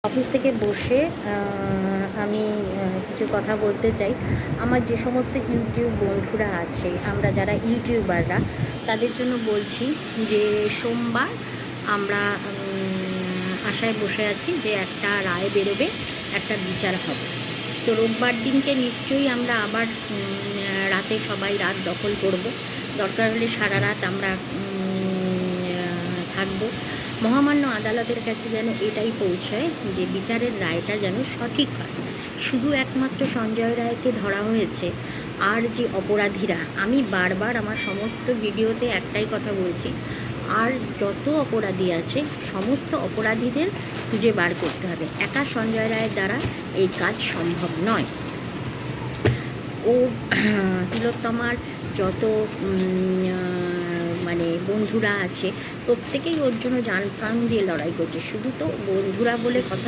Office থেকে বসে আমি কিছু কথা বলতে চাই। আমার যে সমস্ত ইউটিউব বন্ধুরা আছে, আমরা যারা ইউটিউবাররা, তাদের জন্য বলছি যে সোমবার আমরা আশায় বসে আছি যে একটা রায় বেরোবে, একটা বিচার হবে। তো রোববার দিনকে নিশ্চয়ই আমরা আবার রাতে সবাই রাত দখল করব। দরকার হলে সারা রাত আমরা থাকবো। মহামান্য আদালতের কাছে যেন এটাই পৌঁছায় যে বিচারের রায়টা যেন সঠিক হয়। শুধু একমাত্র সঞ্জয় রায়কে ধরা হয়েছে, আর যে অপরাধীরা, আমি বারবার আমার সমস্ত ভিডিওতে একটাই কথা বলছি, আর যত অপরাধী আছে সমস্ত অপরাধীদের খুঁজে বার করতে হবে। একা সঞ্জয় রায়ের দ্বারা এই কাজ সম্ভব নয়। ও তিলোত্তমার যত মানে বন্ধুরা আছে, প্রত্যেকেই ওর জন্য জান প্রাণ দিয়ে লড়াই করছে। শুধু তো বন্ধুরা বলে কথা